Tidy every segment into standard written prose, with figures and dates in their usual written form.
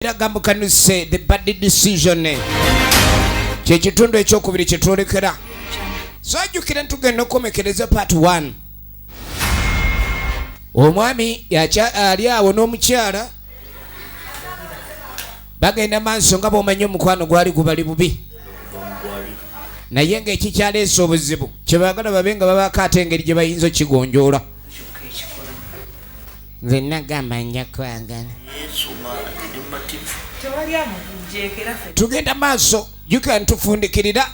Gamukanuse the bad decision kyekitundu ekyokubiri kyetwolekera so ajjukira ntugenda okukomekereza part 1 omwami ali awo n'omukyala bagenda maaso nga bw'omanyi omukwano gwali gubali bubi naye ng'ekikyaleese obuzibu kyebaagala babe nga babaako ate engeri gye bayinza okigonjoola nze nagamba nja kwagala tugenda maaso jjukira ntufundikirira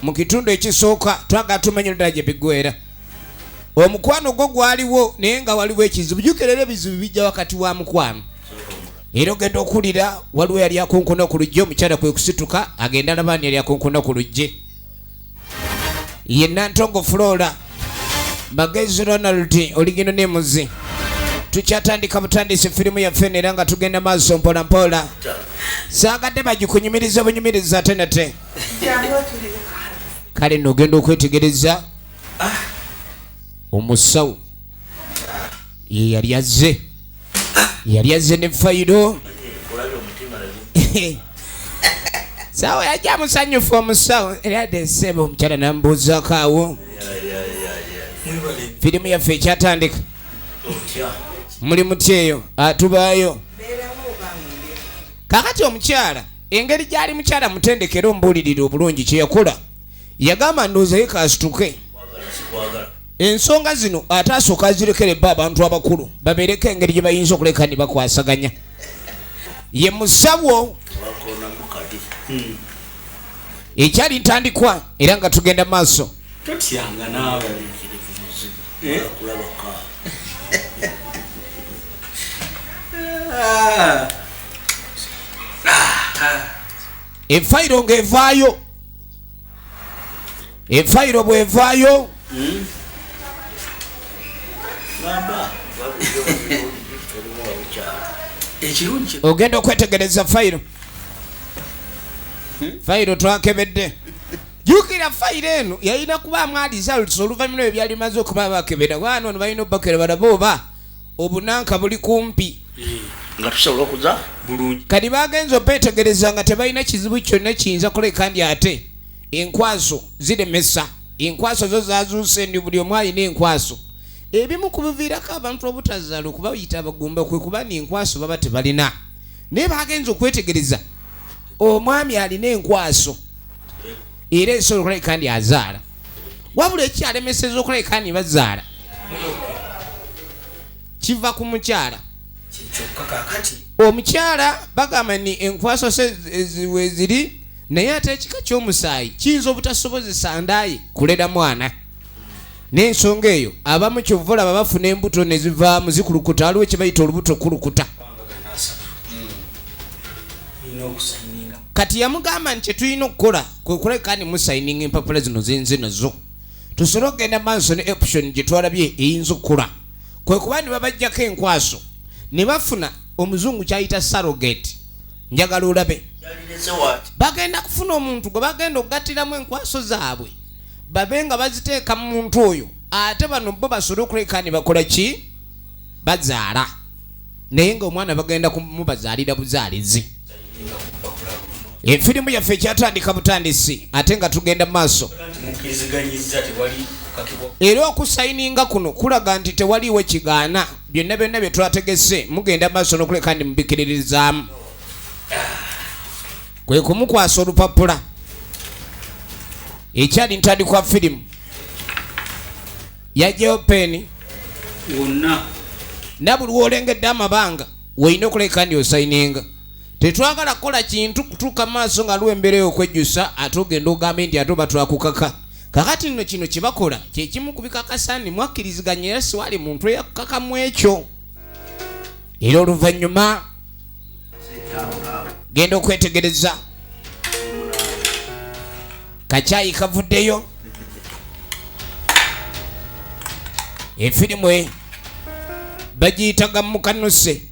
mu kitundu ekisooka twagala tumanye ddala gye biggwera omukwano gwo gwaliwo naye nga waliwo ekizibu jjukira era ebizibu bijja wakati wa mukwano era ogenda okulira waliwo yali akunkuna ku lugje omukyala kwe kusituka agenda alabaani yali akunkuna ku lugje yenna ntongo Flora Magezi Ronald oligino ne muzi tukyatandika butandisi firimu yaffe era nga tugenda maaso mpola mpola saagadde bagikunyumiriza bunyumiriza ate nate kale nogenda okwetegereza omusawo ye yali azze ne fayiro sawa yajja musanyufu omusawo era adesebe omukyala nambuuzaako awo firimu yaffe ekyatandika muli mutyeyo atubaayo kakati omukyala engeri gyali mukyala mutendekera ombuulirire obulungi kyeyakola yagamba ndowooza ye kasituke ensonga zino ate asooka azirekerebba abantu abakulu babeereko engeri gye bayinza okuleka ne bakwasaganya ye musawo ekyali ntandikwa era nga tugenda maaso totyanga naawe efayiro ng'evaayo efayiro bw'evaayo ogenda okwetegereza fayiro fayiro twakebedde jjukira fayiro eno yalina kubaamu alisalts oluvannyuma ebyo byali maze okuba bakebera bwana ono balina obbakera balaba oba obunanka buli kumpi nga tusobola okuza bulungi kati bagenza obeetegereza nga tebalina kizibu kyonna kiyinza kuleka ndi ate enkwaso ziremesa enkwaso zo zazuuse ndi buli omu alina enkwaso ebimu kubiviirako abantu obutazaala okubayita abagumba kwe kuba n'enkwaso baba tebalina naye bagenza okwetegereza omwami alina enkwaso era esobola okuleka ndi azaala wabula ekyalemeseza okuleka ndi bazaala kiva ku mukyala omukyala bagamba ni enkwaso we ziri naye ate ekika ky'omusaayi kiyinza obutasobozesa ndaaye kulera mwana n'ensonga eyo abamu kyovula babafuna embuto ne zivaamu zikulukuta waliwo kye bayita olubuto kulukuta kati yamugamba nti kyetulina okukola kwe kuleka ni musayininga empapula zino zenze nazo tusobole okugenda maaso ne option gye twalabye eyinza okukola kwe kuba ne babajjako enkwaso ne bafuna omuzungu kyayita surrogate njagala olabe bagenda kufuna omuntu gwe bagenda okugattiramu enkwaso zaabwe babe nga baziteeka mu muntu oyo ate bano bo basobole okuleka ne bakola ki bazaala naye ng'omwana bagenda kumubazaalira buzaalizi efirimu yaffe ekyatandika butandisi ate nga tugenda maaso era okusayininga kuno kulaga nti tewaliiwo kigaana byonna byonna bye twategese mugenda maaso n'okuleka ndi mubikiririzaamu kwe kumukwasa olupapula ekyali ntandikwa firimu yajjayo peeni wonna nabuli woolengedde amabanga weina okuleka ndi osayininga tetwagala kukola kintu kutuuka maaso nga lwembeera okwejjusa ate ogenda ogambe nti ate oba twakukaka kakati nno kino kyebakola kyekimu kubikakasa ni mwakkiriziganya era siwali muntu eyakukakamu ekyo era oluvannyuma genda okwetegereza kacyayi kavuddeyo efirimu bagiyita Gamukanuse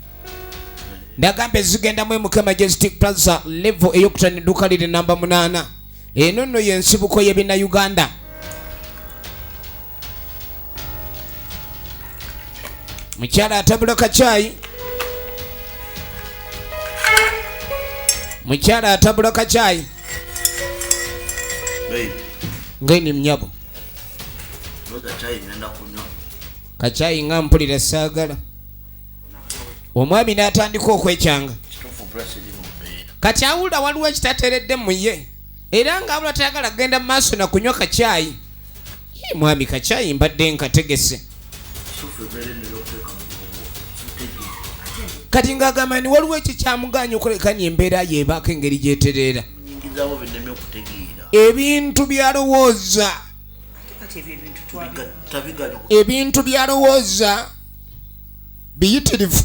ndagamba ezigendamu emuke Majestic Plaza level eyokutani edduuka liri namba 8 eno nno y'ensibuko y'ebina Uganda mukyala atabula kacyayi mukyala atabula kacaayi ngeni mnyabo kacaayi nga mpulira saagala omwami n'atandika okwekyanga kati awulira waliwo ekitateredde mu ye era ng'abula tayagala kugenda mu maaso na kunywa kacaayi mwami kacaayi mbadde nkategese kati ng'agamba ni waliwo ekikyamuganya okulekani embeera yeebaako engeri gyetereera ebintu byalowooza ebintu byalowooza biyitirivu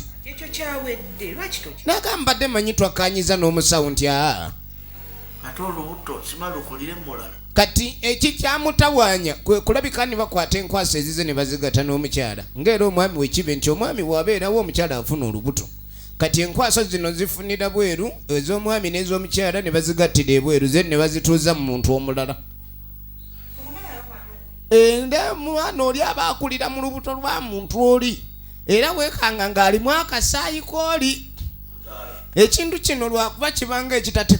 nagamba mbadde manyi twakanyiza n'omusawo nti kati ekikyamutawaanya kwe kulabika ni bakwata enkwasa ezize ne bazigata n'omukyala ng'era omwami wekibe nti omwami bw'abeerawo omukyala afuna olubuto kati enkwasa zino zifunira bweru ez'omwami n'ez'omukyala ne bazigattira ebweru ze ne bazituuza mu muntu omulala enda mwana oli aba akulira mu lubuto lwa muntu oli era weekanga ng'alimu akasaayi kooli ekintu kino lwakuba kibanga ekitate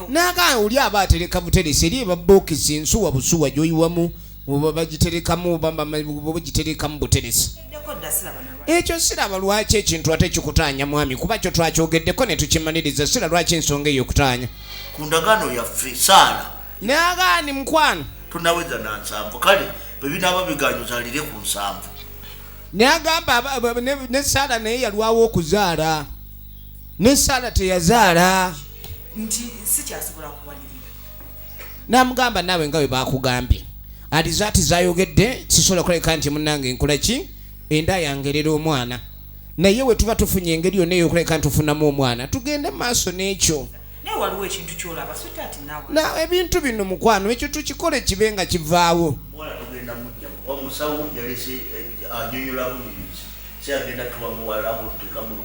naga oli aba atereka buteresi eri ebabookisi nsuwa busuwa gy'oyiwamu bagiterekamu bagiterekamu buteresi ekyo siraba lwaki ekintu ate kikutaanya mwami kuba kyo twakyogeddeko ne tukimaniriza sira lwaki ensonga eyo okutaanya ku ndagaano yaffe saala nagaani mukwano tunaweza na nsanvu kale bwe binaaba biganyo zalire ku nsanvu nagamba ne saala naye yalwawo okuzaala ne saala teyazaala nti sikyasobola kubalirira namugamba naawe nga bwe bakugambye alizaati zayogedde sisobola kuleka nti munnange nkola ki enda yangerera omwana naye we tuba tufunye engeri yonna eyokuleka ntufunamu omwana tugende maaso n'ekyo naye waliwo ekintu kyolaba sitaati nawe ebintu bino mukwano ekyo tukikole kibe nga kivaawo omusawo yalese anyonyola bulirizi kyagenda tuwamuwala abutekamu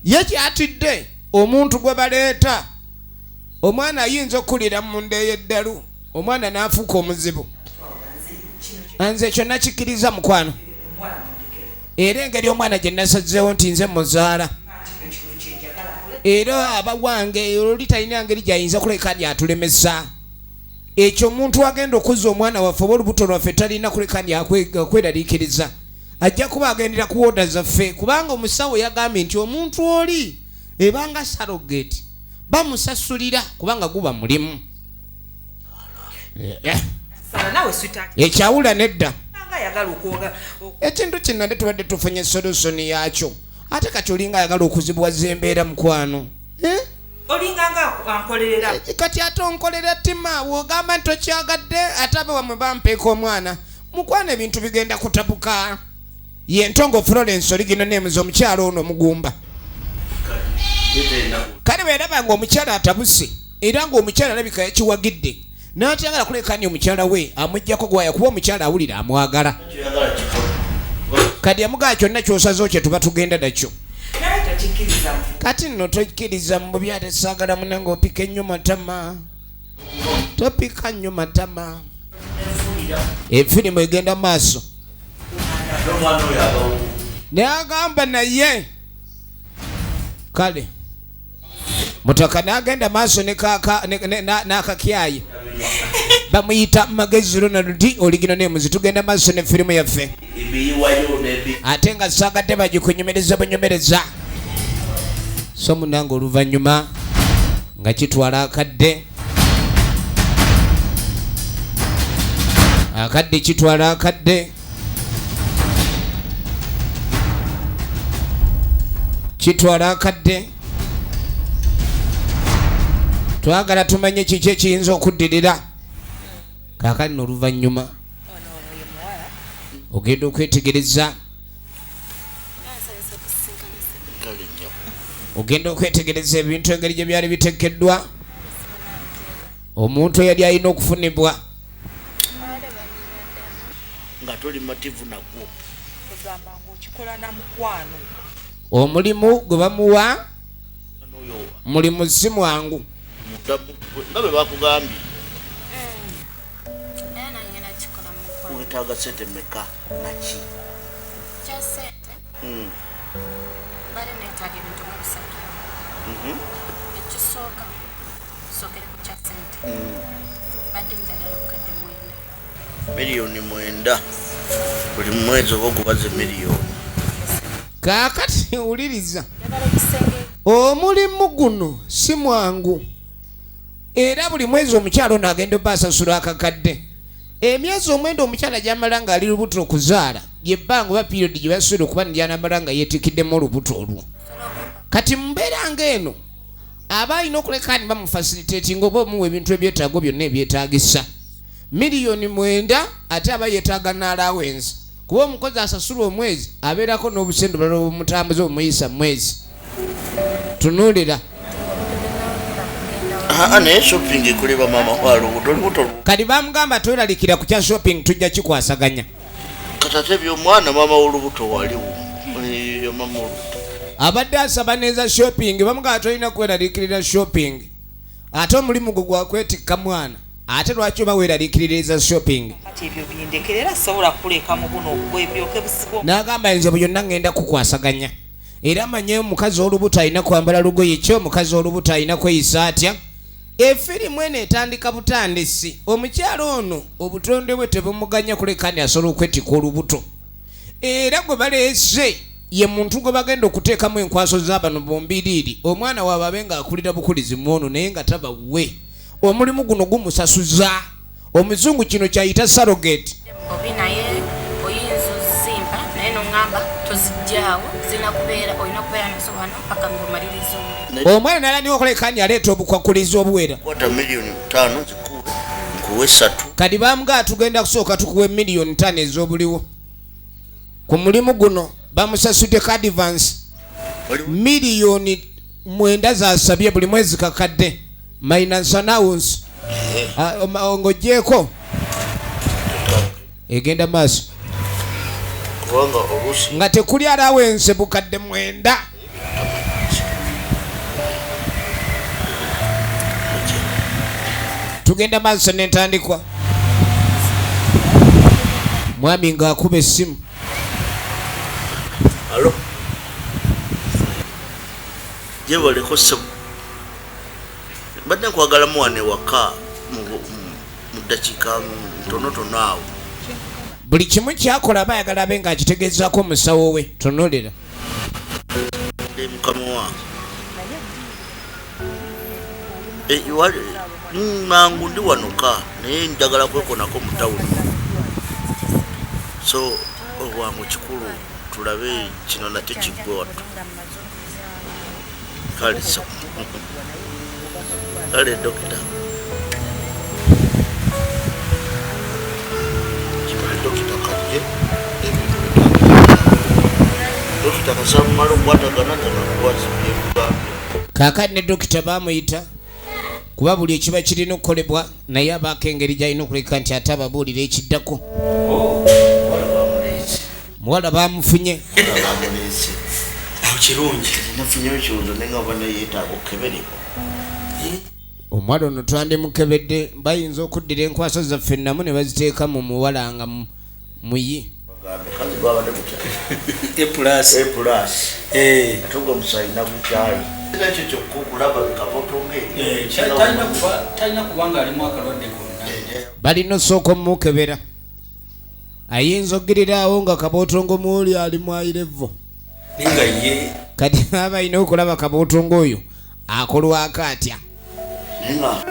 ye kyatidde omuntu gwe baleeta omwana ayinza okulira mu nda ey'eddalu omwana n'afuuka omuzibu nze ekyo nakikkiriza mukwano era engeri omwana gye nasazeewo nti nze muzaala era abawange oli talina ngeri gyayinza kuleka ndi atulemesa ekyo omuntu agenda okuzza omwana waffe oba olubuto lwaffe talina kuleka ndi akweraliikiriza ajja kuba agendera ku wooda zaffe kubanga omusawo yagambye nti omuntu oli ebanga sarogeti bamusasulira kubanga guba mulimu ekyawula nedda ekintu kino nde tubadde tufunye solusoni yakyo ate kati olinga ayagala okuzibwaza embeera mukwano olinganga ankolerera kati ate onkolera ttima wogamba nti okyagadde ate abe wamwe bampeeka omwana mukwano ebintu bigenda kutabuka ye ntongo Florence oligino nemuza omukyalo ono omugumba kale beeraba ng'omukyala atabuse era ng'omukyala alabika yakiwagidde n'atayagala kulekani omukyala we amuggyako gwaya kuba omukyala awulira amwagala kati amugaa kyonna kyosazeho kye tuba tugenda nakyo kati nno tokkiriza mu bubi ate saagala munange opika ennyo matama topika nnyo matama efirimu egenda maaso n'agamba naye kale mutaka n'agenda maaso n'akakyayi bamuyita magezi Ronald oligino nemuzi tugenda maaso ne firimu yaffe ate nga saagadde bagikunyumereza bunyomereza so munange oluvannyuma nga kitwala akadde kitwala akadde kitwala akadde twagala tumanye kiki ekiyinza okuddirira kaakali n'oluvannyuma ogenda okwetegereza ebintu engeri gye byali bitekeddwa omuntu eyali alina okufunibwa nga toli mativu nagwo ogamba ng'okikola na mukwano omulimu gwe bamuwa mulimu si mwangu nga bwe bakugambye wetaaga sente meka naki ekisooka sookere ku kya ssente badde njagala obukadde 9 miliyoni 9 buli mwezi oba okubaza miliyoni. Kaakati wuliriza omulimu guno si mwangu era buli mwezi omukyalo n'agenda basasula akakadde. Emyezi omwenda omukyala gy'amala ng'ali lubuto okuzaala yebbanga oba period gye basobola okuba ndy'anamala nga yeetikiddemu olubuto olwo. Kati mu mbeera ng'eno aba alina okuleka ni bamufacilitatinga oba omuwa ebintu ebyetaago byonna ebyetaagisa. Miliyoni 9 ate aba yeetaaga n'allowance kuba omukozi asasula omwezi abeerako n'obusente bulala obumutambuza obumuyisa mu mwezi. Tunuulira naye shopping kuleba mama walo lubuto kati bamugamba tweralikira ku kya shopping tujja kikwasaganya. katate by'omwana mama w'olubuto waliwo mama w'olubuto abadde asaba neza shopping bamugamba tolina kweralikirira shopping ate omulimu gwe gwakwetikka mwana ate lwaki oba weeralikiririza shopping. Kati ebyo bindekerera sobola kuleka mu buno obwebyoke busigo. N'agamba nze byonna ngenda kukwasaganya era manye omukazi olubuto alina kwambala lugoye ki omukazi olubuto alina kweyisa atya. Efirimu eno etandika butandisi omukyalo ono obutonde bwe tebumuganya kuleka ni asobola okwetika olubuto era gwe baleese ye muntu gwe bagenda okuteekamu enkwaso z'abano bombiriri omwana waabwe abe nga akulira bukulizi mwono naye nga taba we omulimu guno gumusasuza omuzungu kino kyayita surrogate. obi naye oyinza ozimba naye noŋŋamba tozijjaawo zirina kubeera olina kubeera nazo wano paka ng'omaliriza omulimu. Omwana nalaniwo okulekani aleeta obukwakulizi obuwera kwata miliyoni 5 nkuwe 3 kati bamugaa tugenda kusooka tukuwe miliyoni 5 ez'obuliwo ku mulimu guno bamusasuddeko advance miliyoni 9 zasabye buli mwezi kakadde minus allowance ng'oggyeko egenda maaso kubanga oluusi nga tekuli allowance bukadde 9. Tugenda maaso n'entandikwa mwami ng'akuba essimu. alo gyebaleko ssebo badde nkwagala muwane waka mu ddakiika ntonotono awo. Buli kimu kyakola aba ayagala abe ng'akitegeezaako omusawo we. Tunuulira mukama wange mangu ndi wanoka naye njagala kwekonako mu tawuni so obwangu kikulu tulabe kino nakyo kiggwe wattu kale so kale dokita dokita kajje dokita kasamumala okukwatagana tenakuwazibyebugambe kaakati ne dokita baamuyita kuba buli ekiba kirina okukolebwa naye abaako engeri gy'alina okuleka nti ate ababuulira ekiddako. Muwala bamufunye kirungi nafunye ekibuzo naye nga bana yeetaaga okukeberebwa. Omwana ono twandimukebedde bayinza okuddira enkwaso zaffe namu ne baziteeka mu muwala nga muyi kazi gwabadde kutya atuga musayina bukyayi ekyo kyokka okulaba bikapotonge talina kubanga alimu akalwadde konna balina osooka omukebera ayinza okgiriraawo nga kabootongo muoli ali mwairevo ninga ye kati aba alina okulaba kabootongo oyo akolwako atya. ninga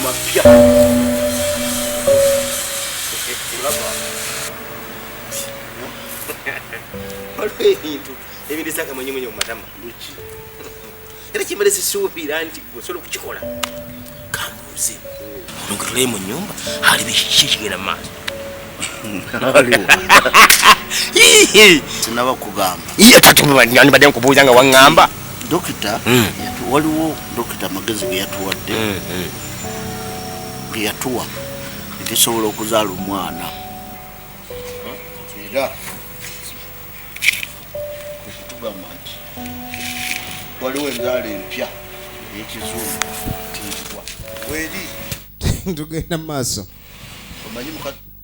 mapya ebintu saka mwenye mu matama era kimale sisuubira nti osobola okukikola kambuuze onogitulayo mu nnyumba hali biki kigenda mu maaso sinaba kugamba badde nkubuuza nga waŋŋamba dokita waliwo dokita magezi ge yatuwadde ge yatuwa ekisobola okuzaala omwana era okutugamba nti waliwo enzaala empya ey'ekizungu tiyitibwa weri tugenda maaso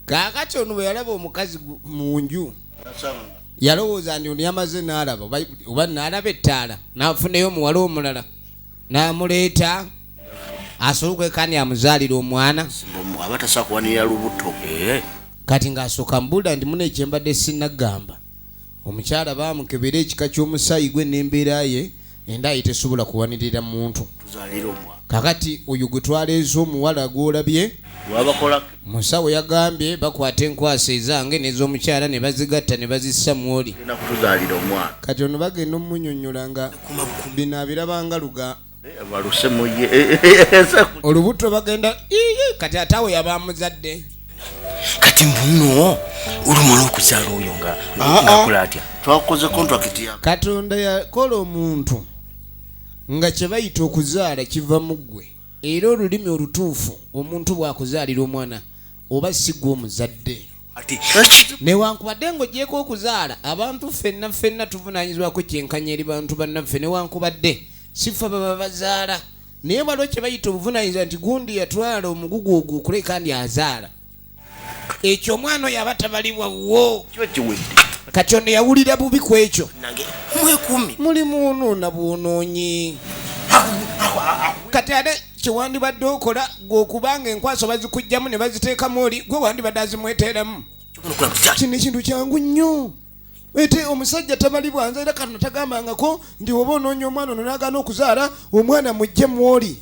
kaakati ono bwe yalaba omukazi mu nju yalowooza nti ono yamaze n'alaba oba n'alaba ettaala n'afuneyo omuwala omulala n'amuleeta asobola okwekani amuzaalira omwana aba tasobola kuwanirira lubuto kati ng'asooka mbuulira nti muno ekyembadde sinnagamba omukyala baamukebera ekika ky'omusaayi gwe n'embeera ye endaayi tesobola kuwanirira muntu kakati oyo gwe twaleeza omuwala gw'olabye musawo yagambye bakwata enkwasa ezange n'ez'omukyala ne bazigatta ne bazissa mwoli kati ono bagenda omunyonnyola nga bino abirabanga luga olubuto bagenda kati ate awo yabamuzadde kati mbuno olumala okuzaala oyo nga nakola atya twakoze kontrakiti ya katonda yakola omuntu nga kye bayita okuzaala kiva mu ggwe era olulimi olutuufu omuntu bw'akuzaalira omwana oba si gwe omuzadde newankubadde ng'ogyeko okuzaala abantu ffenna tuvunaanyizibwako kyenkanya eri bantu bannaffe newankubadde sifa baba bazaala naye waliwo kye bayita obuvunaanyizibwa nti gundi yatwala omugugu ogwo okule kandi azaala ekyo omwana oyo aba tabalibwa wo kati ono yawulira bubi ku ekyo mulimu onoona bwonoonyi kati ate kyewandibadde okola gweokubanga enkwasa bazikugjamu ne baziteekamu oli gwe wandibadde azimweteeramu kino ekintu kyangu nnyo ete omusajja tabalibwa nze era kano tagambangako nti oba onoonya omwana ono n'agaana okuzaala omwana mujje mwoli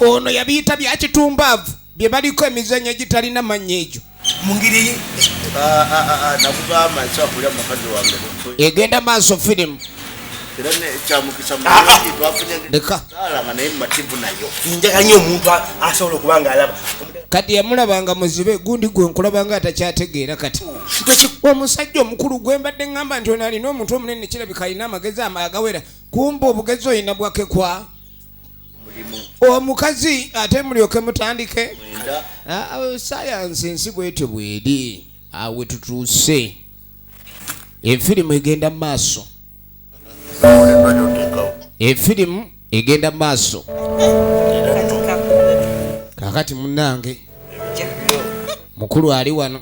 ono yabiyita byakitumbavu bye baliko emizannyo egitalina mannya egyo mungiri nakugamba nsobola kulya mukazi wange egenda maaso firimu era kyamukisa leka nga naye mumativu nayo njagala nnyo omuntu asobola okuba nga alaba kati yamulabanga muzibe gundi gwe nkulabanga atakyategeera kati omusajja omukulu gwe mbadde ŋŋamba nti ono alina omuntu omunene kirabika alina amagezi agawera kumba obugezi oyina bwakekwa omukazi ate mulyoke mutandike sayansi ensi bwetyo bweri awe tutuuse efirimu egenda mu maaso efirimu egenda mu maaso kakati munnange mukulu ali wano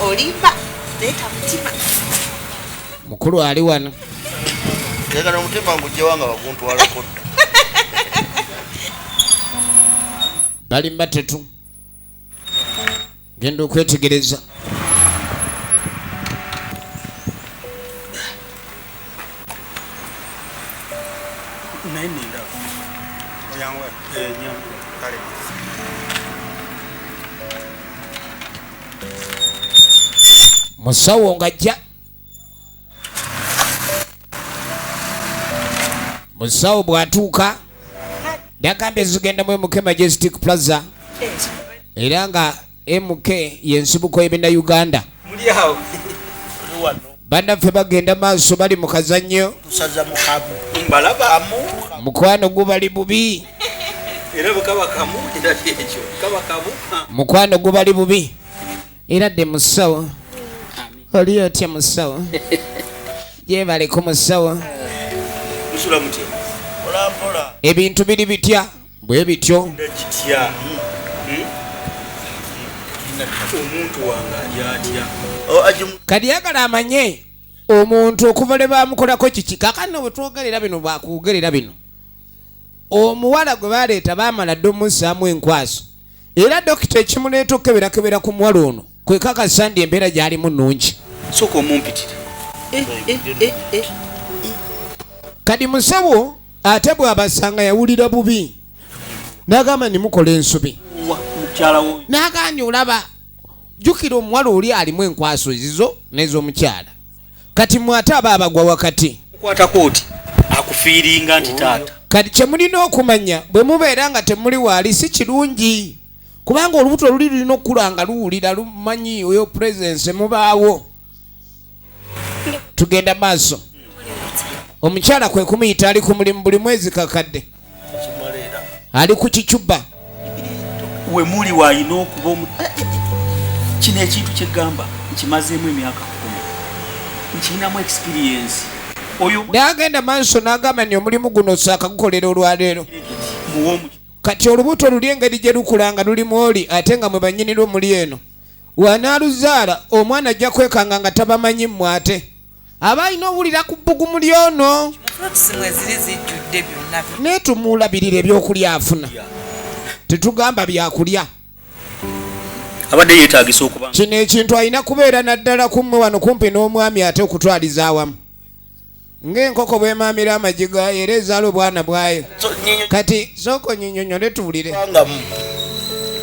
olimba leeta mutima mukulu ali wano kegana omutima nguggyewanga bakuntwalako bali mbatetu genda okwetegereza musawo ngajja musawo bwatuuka yagambye zigenda mu MK Majestic Plaza era nga MK yensibuko y'ebinna Uganda bannaffe bagenda maaso bali mu kazannyo mukwano gubali bubi mukwano gubali bubi era dde musawo oli otya musawo gyebaleko musawo ebintu biri bitya bwe bityo kati yagala amanye omuntu okuva lwe bamukolako kiki kakano bwe twogerera bino bwakwogerera bino omuwala gwe baleeta baamala dde omussaamu enkwaso era dokita ekimuleeta okukeberakebera ku muwala ono kwe kakasa ndi embeera gy'alimu nnungi soka omumpitire kati musawo ate bw'abasanga yawulira bubi n'agamba nimukola ensobi n'agandi olaba jjukira omuwala oli alimu enkwaso ezizo n'ez'omukyala kati mwate aba abagwa wakati kwatako oti akufiiringa nti taata kati kye mulina okumanya bwe mubeera nga temuli waali si kirungi kubanga olubuto luli lulina okukula nga luwulira lumanyi oyo presence mubaawo tugenda maaso omukyala kwe kumuyita ali ku mulimu buli mwezi kakadde ali ku kicuba we muli wayina okuba kino ekintu kyegamba nkimazeemu emyaka 10 nkinamu experience oyo n'agenda maaso n'agamba nti omulimu guno saakagukolera olwaleero muwomu kati olubuto luli engeri gye lukulanga lulimu oli ate nga mwe bannyinira omuli eno wanaaluzaala omwana ajja kwekanga nga tabamanyi mmwe ate aba alina owulira ku bbugumu lyono naye tumuulabirira ebyokulya afuna tetugamba byakulya abadde yeetagisa okuba kino ekintu alina kubeera naddala kummwe wano kumpi n'omwami ate okutwaliza awamu ng'enkoko bwemaamira amagi gayo era ezaala obwana bwayo kati sooka onyinyonyole tuwulire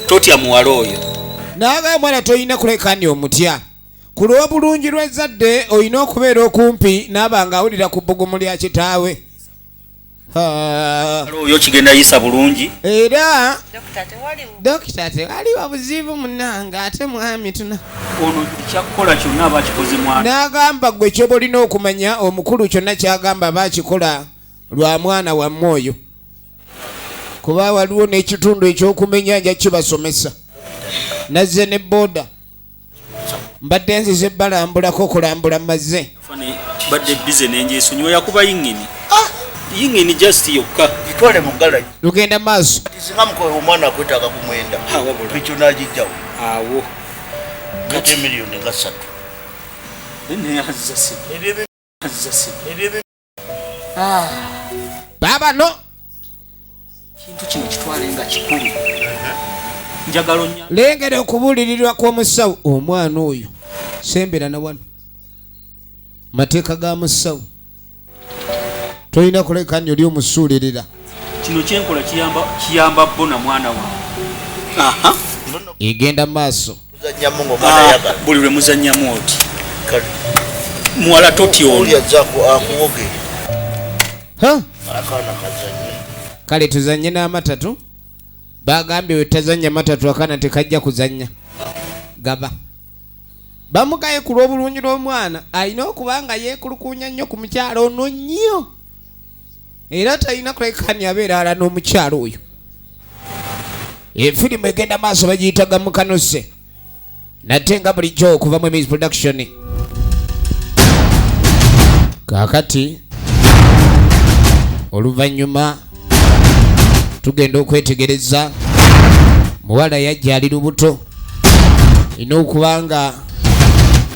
totya muwala oyo naagamba mwana toyina kulekani omutya ku lw'obulungi lw'ezzadde olina okubeera okumpi naaba nga awulira ku bbugumu lya kitaawe oyo kigenda yisa bulungi era dokita tewaliwo buzibu munanga ate mwami tuna ono kyakukola kyonna aba kikoze mwana n'agamba gwe kyoba olina okumanya omukulu kyonna kyagamba baakikola lwa mwana wamme oyo kuba waliwo n'ekitundu ekyokumenya nja kibasomesa nazze ne booda mbadde nzize balambulako okulambula mazze badde bize nenjesonyiwa yakuba yingini yingini just yokka gitwale mu gala lugenda maaso singa mukowe omwana akwetaaga ku mwenda ekyo n'agijjawo awo kati miliyoni nga 3 baabano kintu kino kitwale nga kikulu njagala onya lengera okubuulirirwa kw'omusawo omwana oyo sembera na wano mateeka ga musawo tolina kulekani oli omusuulirira kino kyenkola kiyamba bo na mwana wawe egenda maaso tuzannyamu ng'omwana yagala buli lwe muzannyamu oti muwala totya ono olyazaako akuwoge akaana kazannye kale tuzanye n'amatatu bagambye wetazanya matatu akaana tekajja kuzanya gaba bamugaye ku lw'obulungi lw'omwana alina okuba nga yeekulukunya nnyo ku mukyalo ono nnyo era talina kulekani abeera ala n'omukyalo oyo efirimu egenda maaso bagiyita Gamukanuse nate nga bulijjo okuva mu Emmy's production kaakati oluvannyuma tugenda okwetegereza muwala yajja ali lubuto ina okuba nga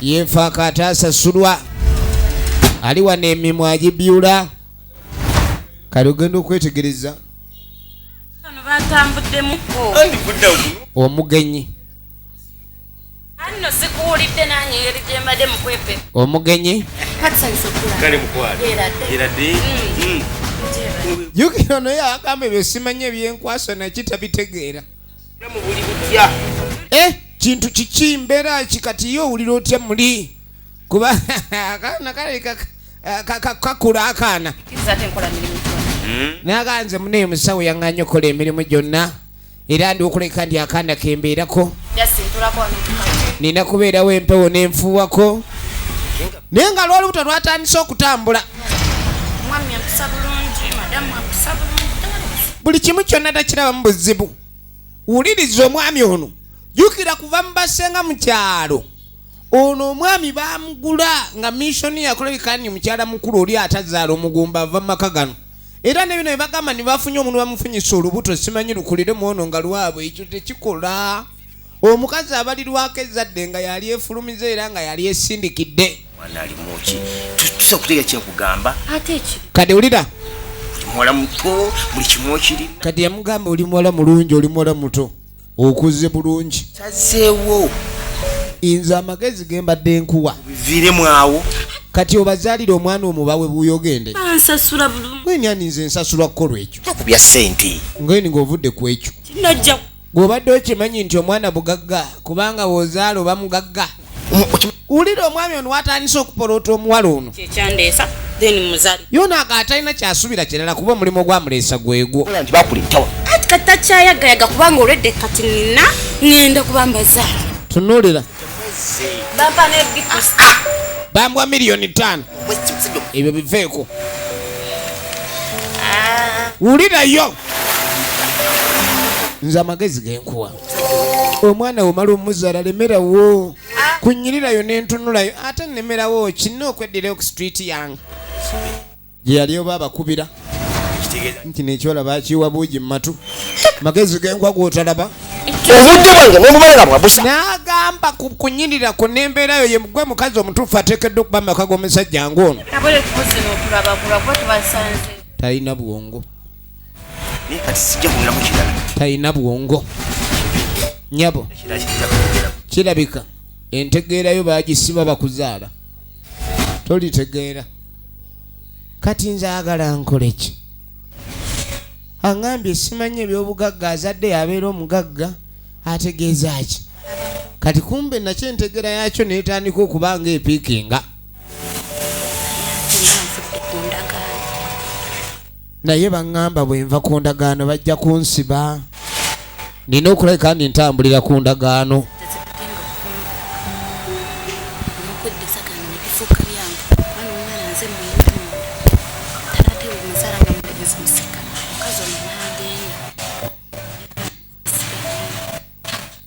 yenfaako ataasasulwa ali wano emimwa agibyula kale ogenda okwetegereza batambuddemuko omugenyi anno sikuwulidde nange engeri gye mbadde mukwepe omugenyi kale mukwale eradde jukira ono ye agamba ebyo simanye ebyenkwaso nakitabitegeera mu buli butya kintu kiki mbeera kikati ye owulira otya muli kuba akaana kale kakula akaana naganze munaye musawo yaŋŋanya okola emirimu gyonna era ndi okuleka ndi akaana kembeerako nina kubeerawo empewo nenfuuwako naye nga lwolubuto lwatandise okutambula buli kimu kyonna takirabamu buzibu wuliriza omwami ono jukira kuva mubasenga mu kyalo ono omwami bamugula nga missoni yakolebekani mukyala mukulu oli atazaala omugumba ava mu maka gano era ne bino ebagamba ne bafunye omuntu bamufunyisa olubuto simanyi lukulire muono nga lwabwe ekyo tekikola omukazi abalirwako ezzadde nga yali efulumiza era nga yali esindikidde mwana ali muki tusa okutegeera kyekugamba ate ekiri kati wulira muwala muto buli kimu okiri kati yamugamba oli muwala mulungi oli muwala muto okuze bulungi sazeewo nze amagezi gembadde nkuwa biviiremu awo kati obazaalire omwana omubawe buyogende bansasula bulungi ngeni ani nze nsasulwa kukolwa ekyo kubya ssente ngeni ng'ovudde ku ekyo kinajja bw'obadde okimanyi nti omwana bugagga kubanga bw'ozaala oba mugagga wulira omwami ono watandise okupolota omuwala ono kyekyandeesa then muzali yonaaga atalina kyasubira kirala kuba omulimu ogwamuleesa gwegwo nti bakuletawa ati kati takyayagayaga kubanga olwedde kati nina ngenda kuba mbazaala tunuulira bampa nebikusi bambwa miliyoni 5 ebyo biveeko wulirayo nze amagezi genkuwa omwana omala omuzaala lemerawo kunyirirayo nentunulayo ate nemerawo kino okweddirayo ku street yange gye yali oba abakubira nti nekyola bakiwa buugi mu matu magezi genkwa gwotalaba obudde bwange mumubaleka mwabusa n'agamba kunyirira ku nembeerayo ye gwe mukazi omutuufu ateekeddwa okuba maka g'omusajja ng'ono talina bwongo talina bwongo nyabo kirabika entegeerayo bagisiba bakuzaala tolitegeera kati nze agala nkole ki aŋambye simanye ebyobugagga azadde yabeera omugagga ategeeza ki kati kumbe nakyo entegeera yakyo neetandika okuba nga epiikinga naye baŋŋamba bwe nva ku ndagaano bajja kunsiba nina okulabika ndi ntambulira ku ndagaano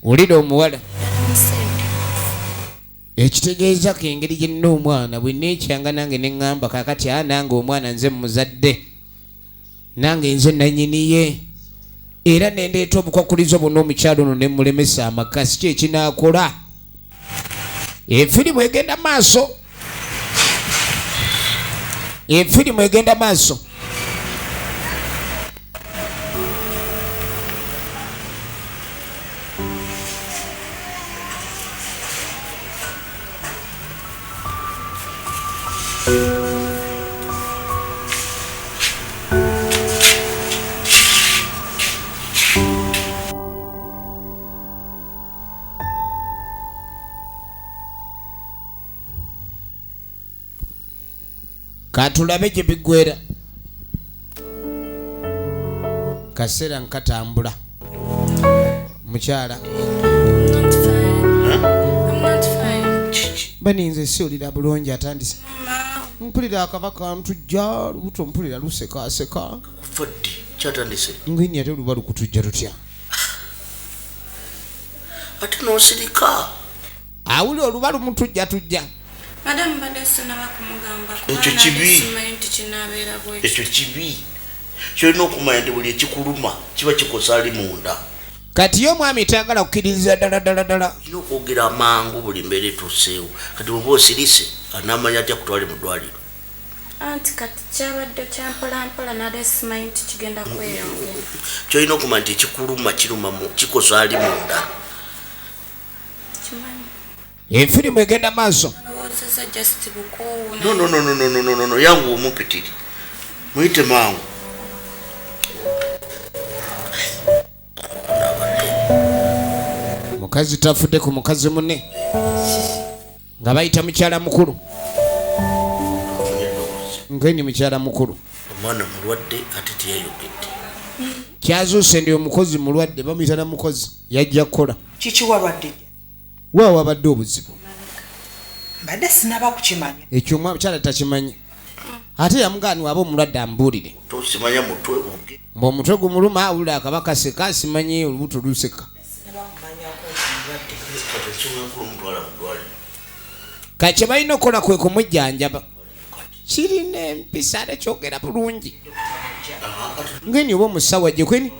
olira omuwala ekitegeeza ko engeri gye nina omwana bwe neekyanga nange neŋŋamba kakati nange omwana nze muzadde nange nze nanyiniye era nendeeta obukwakulizo bwonna omukyalo ono nemulemesa amaka si kyekinaakola efirimu egenda maaso efirimu egenda maaso katulabe gye bigwera kaseera nkatambula mukyala baninze siolira bulungi atandise mpulira akabaka ntujja lubuto mpulira lusekaseka foddi kyatandise ngwini ate oluba lukutujja tutya ate nosirika awuli oluba lumutujja tujja Madam badesina bakumugamba ekyo kibi kyolina okumanya nti buli ekikuluma kiba kikosa ali munda kati yo omwami tayagala kukkiririza ddala olina okwogera amangu buli mbeera etuuseewo kati bweba osirise anamanya atya kutwale mu ddwaliro anti kati kyabadde kyampolampola nade simanyi nti kigenda kweyongera kyolina okumanya nti ekikuluma kiruma kikosa ali munda kimanyi efirimu egenda maaso no yangu omupitiri muyite mangu mukazi tafudde ku mukazi munne nga bayita mukyala mukulu ngeni mukyala mukulu omwana mulwadde ate teyayogedde kyazuuse ndi omukozi mulwadde bamuyita na mukozi yajja kukola kiki walwadde waawo abadde obuzibu mbadde sinaba kukimanya ekyo omukyala takimanyi ate yamugaaniwa aba omulwadde amubuulire tosimanya mutwe oge ng'omutwe gumuluma awulira akabaka seka asimanyi olubuto luseka kakye balina okukola kwe kumujjanjaba kirina empisa ate kyogera bulungi ngeni oba omusawa gye kweni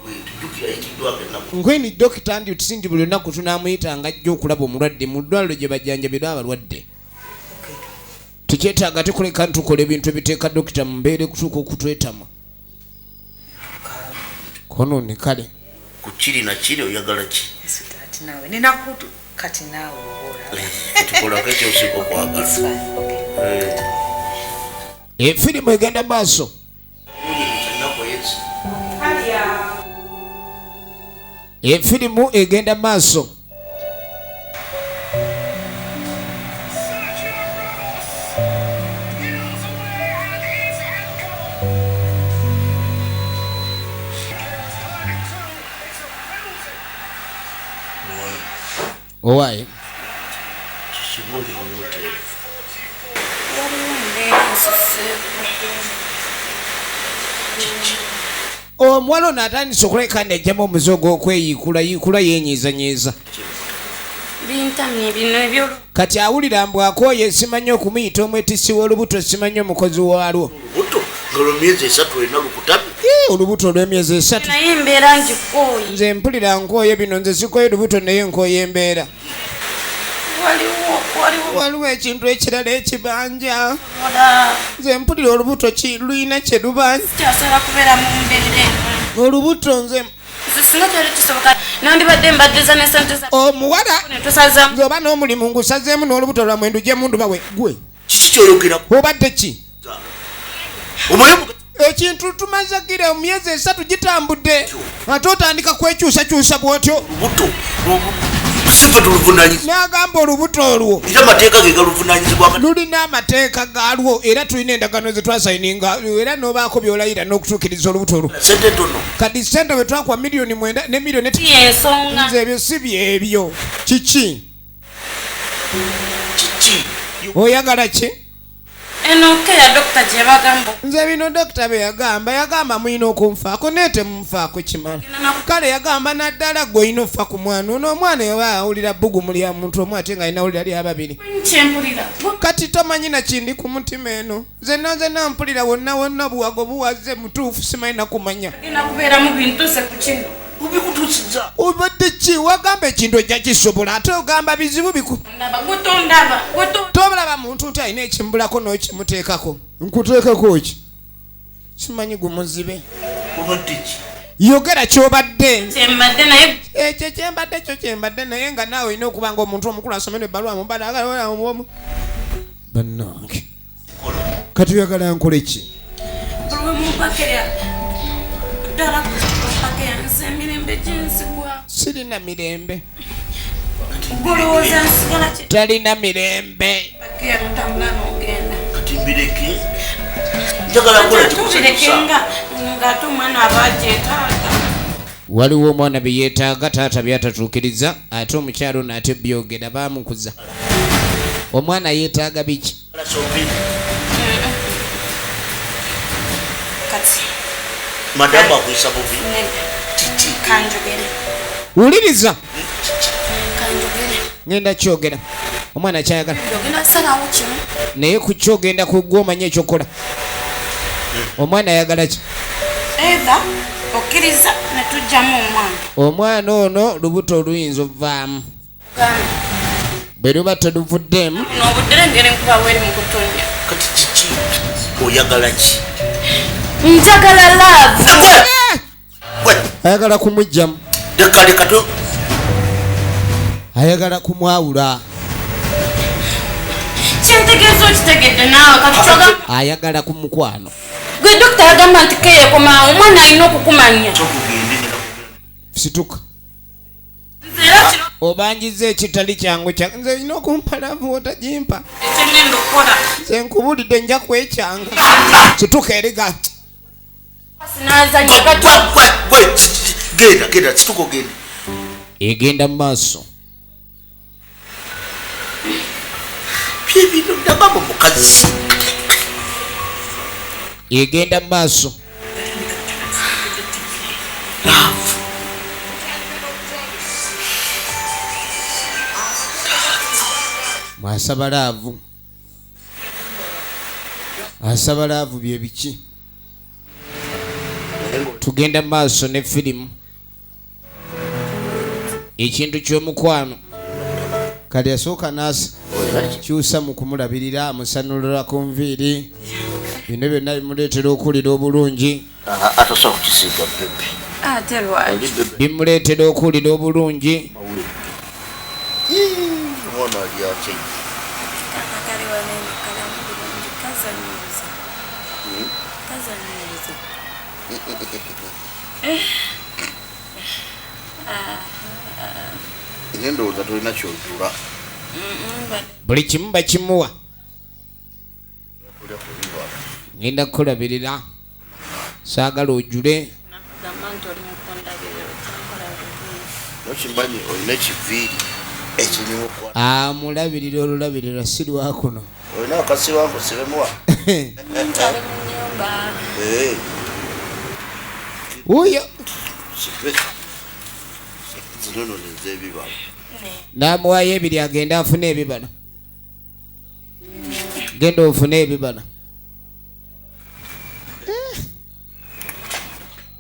ngweni dokita ndi tusindi buli lunaku tunamuyita nga ajja okulaba omulwadde mu ddwaliro gye bajjanjabirwa abalwadde tukyetaaga tukuleka ntukola ebintu ebiteeka dokita mu mbeera ekutuuka okutwetama kono ne kale ku kiri na kiri oyagala ki kati naawe tukolako ekyosinga okwagala efirimu egenda maaso efirimu egenda maaso owaye omuwala ono atandise okuleka ndi ajjamu omuze ogw'okweyiikula yenyiizanyiiza bintamye bino ebyo kati awulira mbu akooye simanyi okumuyita omwetisi w'olubuto simanyi omukozi waalwo olubuto ng'olw'emyezi 3 olina lukutabi olubuto olw'emyezi 3 naye embeera ngikooye nze mpulira nkooye bino nze sikooye lubuto naye nkooye embeera waliwo ekintu ekirala ekibanja nze mpulira olubuto luyina kye lubanja kyasala kubeera mu mbeera olubuto nze singa kyali kisoboka nandibadde mbaddeza ne sente za omuwala netusaza nze oba n'omulimu ngusazeemu n'olubuto lwa mwendu gye mundu bawe gwe kiki kyoyogerako obadde ki omulimu ekintu tumaze gira emyezi 3 gitambudde ate otandika kwekyusakyusa bw'otyo lubuto sife tuluvunanyizibwa n'agamba olubuto olwo era amateeka ge galuvunanyizibwa lulina amateeka gaalwo era tulina endagaano ze twasayininga era n'obaako by'olayira n'okutuukiriza olubuto olwo sente ntono kati sente bwe twakwa miliyoni 9 ne miliyoni yensonga nze ebyo si byebyo kiki kiki oyagala ki eno ke ya dokita gye bagamba nze bino dokita bye yagamba mulina okunfaako naye temunfaako kimala kale yagamba naddala gwe olina ofa ku mwana ono omwana oba awulira bbugumu lya muntu omu ate nga alina awulira lya babiri kyempulira kati tomanyi nakindi ku mutima eno nzenna mpulira wonna buwago buwaze mutuufu simanyi nakumanya genda kubeeramu bintuse ku kino ubikutusiza obadde ki wagamba ekintu ojja kisobola ate ogamba bizibu ndaba gutondaba tolaba muntu nti alina ekimbulako n'okimuteekako nkuteekako ki simanyi gumuzibe obadde ki yogera kyobadde kyembadde naye ekyo kyembadde kyo kyembadde naye nga naawe olina okuba nga omuntu omukulu asomera ebbaluwa mubalaomu bannange kati oyagala nkole ki olwemumpakeya ddala kumpakeya nze emirembe gyensigwa sirina mirembe golowooza nsigala kye talina mirembe pakeya mutambula n'ogenda kati mbireke njagala kola tubirekenga ng'ate omwana aba agyetaaga waliwo omwana bye yeetaaga taata byatatuukiriza ate omukyalo n'ate byogera baamukuza omwana yeetaaga biki kati madamu akwisa bubi titi kanjogere wuliriza kanjogere ngenda kyogera omwana kyayagala ogenda salawo kino naye ku kyogenda kugwa omanye ekyokola omwana ayagala ki eva okkiriza ne tujjamu omwana ono lubuto oluyinza ovaamu bwe luba teluvuddeemu n'obuddere ngeri nkuba bweri mu kutonya kati kiki oyagala ki njagala laavu ayagala kumugjamu leka ayagala kumwawula kyentegeeza okitegedde naawe kati ayagala ku mukwano gwe dokita yagamba nti keyekomawo omwana alina okukumanya situka nze era kino obanjiza ekitali kyangu nze olina okumpa laavu otagimpa ekyengenda okukola nze nkubulidde nja kwekyanga situka eriga sinazanya kati genda situka ogende egenda mu maaso byebino ndagamba mukazi egenda mu maaso mwasaba laavu asaba laavu bye biki tugenda mu maaso ne firimu ekintu ky'omukwano kati yasooka naasa kyusa mu kumulabirira amusanulira ku nviiri bino byonna bimuleetera okuwulira obulungi atasobola kukisiiga bebe ate lwaki bimuleetera okuwulira obulungi omwana ali ate kali wanene kalamu bulungi kazanyiriza kazanyiriza era endowooza tolina kyojula buli kimu bakimuwa ngenda kukulabirira saagala ojule nakugamba nti oli mukundabiro kyakola bulungi nokimanyi olina ekiviiri ekirimu amulabirira olulabirira si lwakuno olina akasi wangu siremuwa ali mu nnyumba wuyo kive zinono neza ebibala n'amuwayo ebiri agenda afune ebibala. Genda ofune ebibala.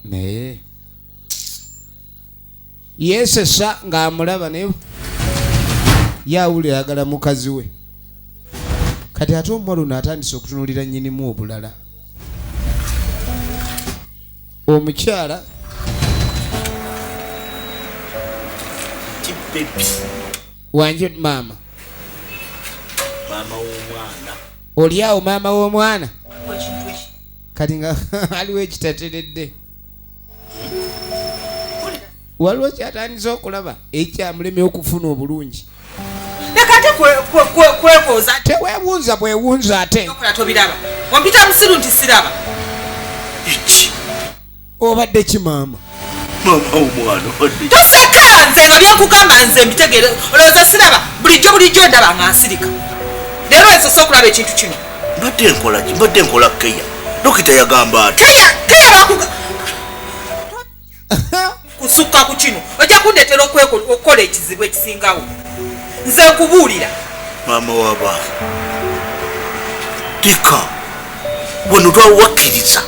Naye yeesesa ng'amulaba naye yawulira ayagala mukazi we. Kati ate omuwala ono atandise okutunuulira nnyinimu obulala. Omukyala wanje maama oli awo maama w'omwana kati nga aliwo ekitateredde waliwo kyatandise okulaba ekyamulemye okufuna obulungi. Leka ate kwebuuza teweebuuza bwewunza ate tobiraba ompita musiru nti siraba obadde ki maama? toseka nze nga byenkugamba nze mbitegeere olowooza siraba bulijjo ndaba nga nsirika leero esose okulaba ekintu kino mbadde nkola keya dokita yagamba ati keya kusukka ku kino ojja kundetera okukola ekizibu ekisingawo nze nkubuulira maama waba teka wano twawakkiriza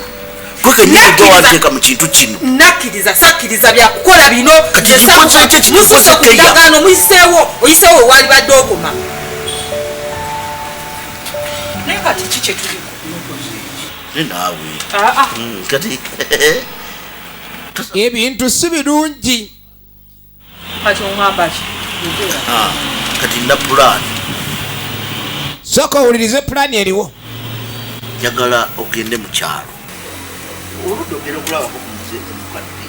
twekenyedowateeka mu kintu kino nakkiriza sakkiriza byakukola bino mususe ku ndagaano oyiseewo ewaali badde okoma naye kati ki kyetuli naawe kati ebintu si birungi. kati oŋŋamba ki kati nina pulaani. Sooka owulirize pulaani eriwo. njagala ogende mu kyalo oludde ogenda okulabako muze omukadde.